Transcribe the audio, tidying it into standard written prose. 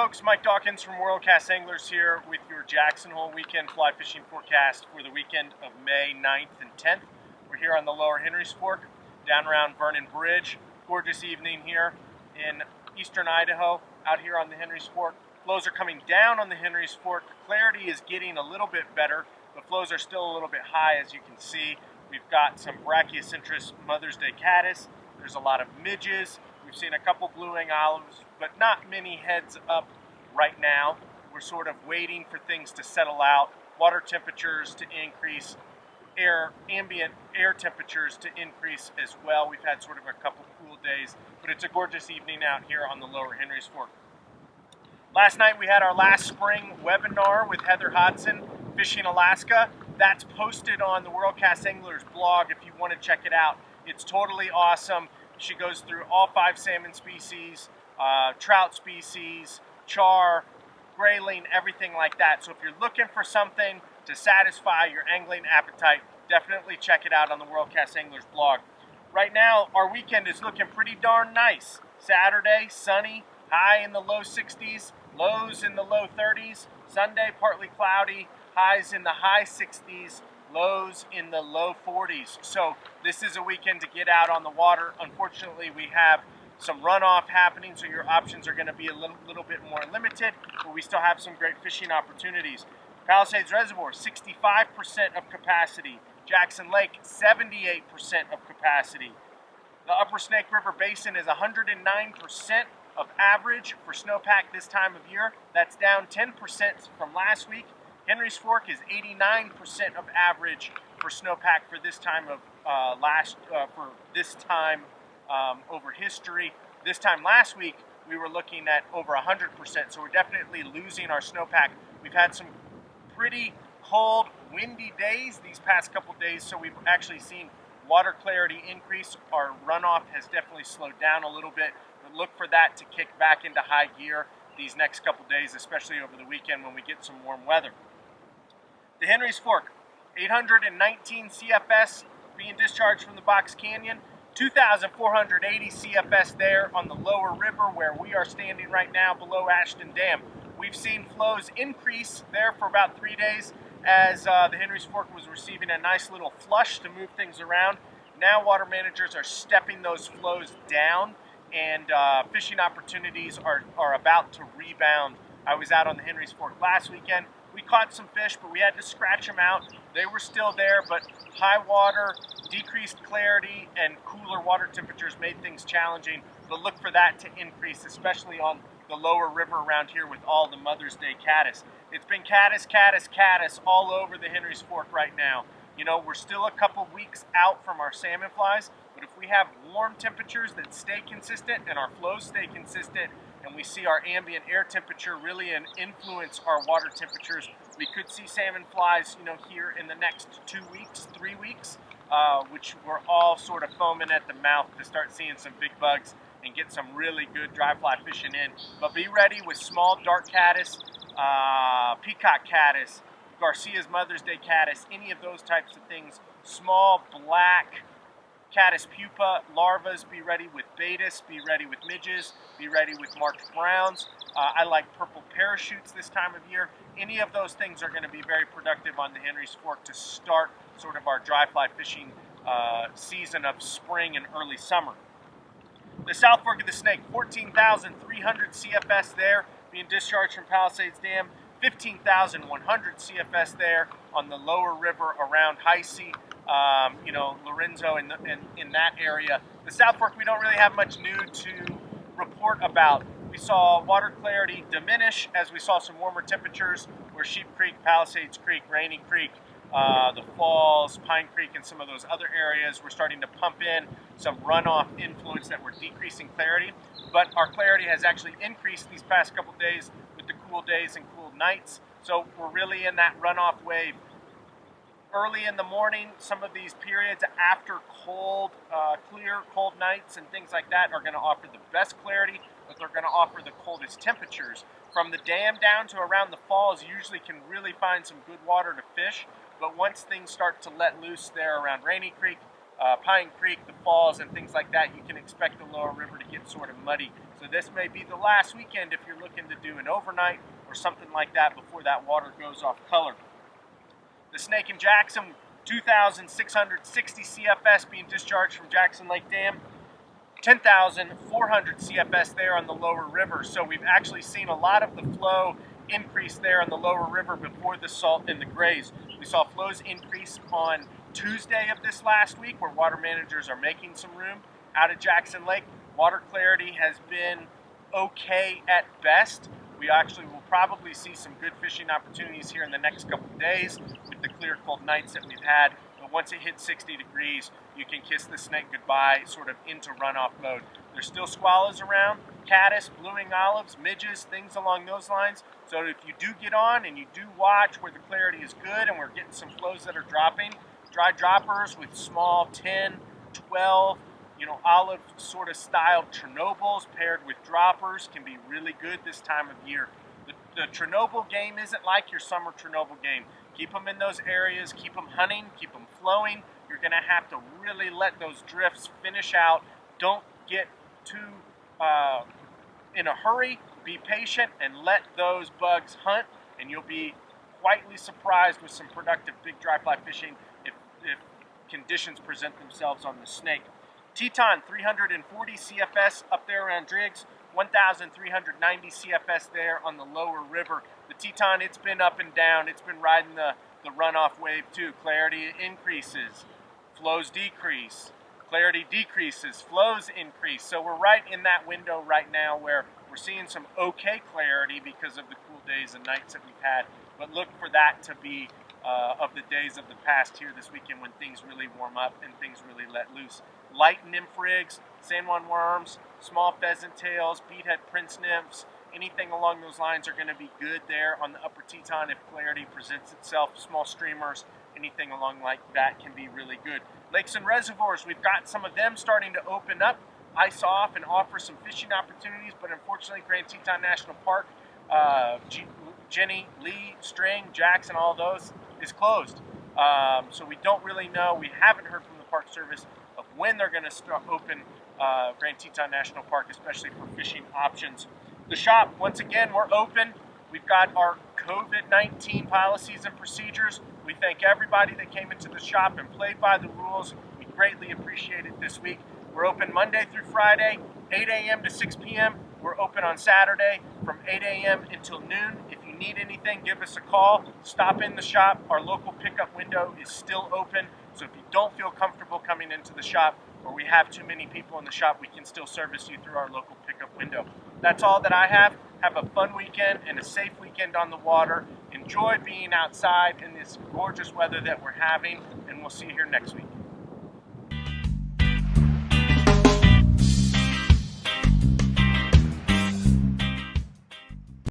folks, Mike Dawkins from WorldCast Anglers here with your Jackson Hole weekend fly fishing forecast for the weekend of May 9th and 10th. We're here on the lower Henry's Fork, down around Vernon Bridge. Gorgeous evening here in eastern Idaho, out here on the Henry's Fork. Flows are coming down on the Henry's Fork. Clarity is getting a little bit better. The flows are still a little bit high, as you can see. We've got some Brachiocentrus Mother's Day caddis. There's a lot of midges. We've seen a couple blue-wing olives, but not many heads up right now. We're sort of waiting for things to settle out, water temperatures to increase, ambient air temperatures to increase as well. We've had sort of a couple cool days, but it's a gorgeous evening out here on the lower Henry's Fork. Last night we had our last spring webinar with Heather Hodson, Fishing Alaska. That's posted on the WorldCast Anglers blog if you want to check it out. It's totally awesome. She goes through all 5 salmon species, trout species, char, grayling, everything like that. So if you're looking for something to satisfy your angling appetite, definitely check it out on the WorldCast Anglers blog. Right now, our weekend is looking pretty darn nice. Saturday, sunny, high in the low 60s, lows in the low 30s. Sunday, partly cloudy, highs in the high 60s. Lows in the low 40s. So this is a weekend to get out on the water. Unfortunately, we have some runoff happening, so your options are going to be a little bit more limited, but we still have some great fishing opportunities. Palisades Reservoir, 65% of capacity. Jackson Lake, 78% of capacity. The Upper Snake River Basin is 109% of average for snowpack this time of year. That's down 10% from last week. Henry's Fork is 89% of average for snowpack for this time of over history. This time last week, we were looking at over 100%, so we're definitely losing our snowpack. We've had some pretty cold, windy days these past couple days, so we've actually seen water clarity increase. Our runoff has definitely slowed down a little bit, but look for that to kick back into high gear these next couple days, especially over the weekend when we get some warm weather. The Henry's Fork, 819 CFS being discharged from the Box Canyon, 2,480 CFS there on the lower river where we are standing right now below Ashton Dam. We've seen flows increase there for about 3 days as the Henry's Fork was receiving a nice little flush to move things around. Now water managers are stepping those flows down, and fishing opportunities are about to rebound. I was out on the Henry's Fork last weekend. We caught some fish, but we had to scratch them out. They were still there, but high water, decreased clarity, and cooler water temperatures made things challenging. But look for that to increase, especially on the lower river around here with all the Mother's Day caddis. It's been caddis, caddis, caddis all over the Henry's Fork right now. You know, we're still a couple weeks out from our salmon flies, but if we have warm temperatures that stay consistent and our flows stay consistent, and we see our ambient air temperature really influence our water temperatures, we could see salmon flies, here in the next 2 weeks, 3 weeks, which we're all sort of foaming at the mouth to start seeing some big bugs and get some really good dry fly fishing in. But be ready with small dark caddis, peacock caddis, Garcia's Mother's Day caddis, any of those types of things, small black caddis pupa larvas. Be ready with betas, be ready with midges, be ready with marked browns. I like purple parachutes this time of year. Any of those things are going to be very productive on the Henry's Fork to start sort of our dry fly fishing season of spring and early summer. The South Fork of the Snake, 14,300 CFS there being discharged from Palisades Dam, 15,100 CFS there on the lower river around Heise, Lorenzo in that area. The South Fork, we don't really have much new to report about. We saw water clarity diminish as we saw some warmer temperatures where Sheep Creek, Palisades Creek, Rainy Creek, the Falls, Pine Creek, and some of those other areas were starting to pump in some runoff influence that were decreasing clarity. But our clarity has actually increased these past couple days with the cool days and cool nights. So we're really in that runoff wave. Early in the morning, some of these periods after cold, clear, cold nights and things like that are going to offer the best clarity, but they're going to offer the coldest temperatures. From the dam down to around the falls, you usually can really find some good water to fish, but once things start to let loose there around Rainy Creek, Pine Creek, the falls, and things like that, you can expect the lower river to get sort of muddy. So this may be the last weekend if you're looking to do an overnight or something like that before that water goes off color. The Snake in Jackson, 2,660 CFS being discharged from Jackson Lake Dam. 10,400 CFS there on the lower river. So we've actually seen a lot of the flow increase there on the lower river before the salt and the grays. We saw flows increase on Tuesday of this last week, where water managers are making some room out of Jackson Lake. Water clarity has been okay at best. We actually will probably see some good fishing opportunities here in the next couple of days with the clear cold nights that we've had. But once it hits 60 degrees, you can kiss the snake goodbye, sort of into runoff mode. There's still squallows around, caddis, blueing olives, midges, things along those lines. So if you do get on and you do watch where the clarity is good and we're getting some flows that are dropping, dry droppers with small 10, 12, olive sort of style Chernobyls paired with droppers can be really good this time of year. The Chernobyl game isn't like your summer Chernobyl game. Keep them in those areas, keep them hunting, keep them flowing. You're going to have to really let those drifts finish out. Don't get too in a hurry. Be patient and let those bugs hunt, and you'll be quietly surprised with some productive big dry fly fishing if conditions present themselves on the snake. Teton, 340 CFS up there around Driggs, 1,390 CFS there on the lower river. The Teton, it's been up and down. It's been riding the runoff wave too. Clarity increases, flows decrease. Clarity decreases, flows increase. So we're right in that window right now where we're seeing some okay clarity because of the cool days and nights that we've had. But look for that to be of the days of the past here this weekend when things really warm up and things really let loose. Light nymph rigs, San Juan worms, small pheasant tails, beadhead prince nymphs, anything along those lines are going to be good there on the upper Teton if clarity presents itself. Small streamers, anything along like that can be really good. Lakes and reservoirs, we've got some of them starting to open up, ice off, and offer some fishing opportunities, but unfortunately Grand Teton National Park, Jenny, Lee, String, Jackson, all those is closed. So we don't really know. We haven't heard from the Park Service of when they're going to open Grand Teton National Park, especially for fishing options. The shop, once again, we're open. We've got our COVID-19 policies and procedures. We thank everybody that came into the shop and played by the rules. We greatly appreciate it this week. We're open Monday through Friday, 8 a.m. to 6 p.m. We're open on Saturday from 8 a.m. until noon. If you need anything, give us a call. Stop in the shop. Our local pickup window is still open. So if you don't feel comfortable coming into the shop or we have too many people in the shop, we can still service you through our local pickup window. That's all that I have. Have a fun weekend and a safe weekend on the water. Enjoy being outside in this gorgeous weather that we're having, and we'll see you here next week.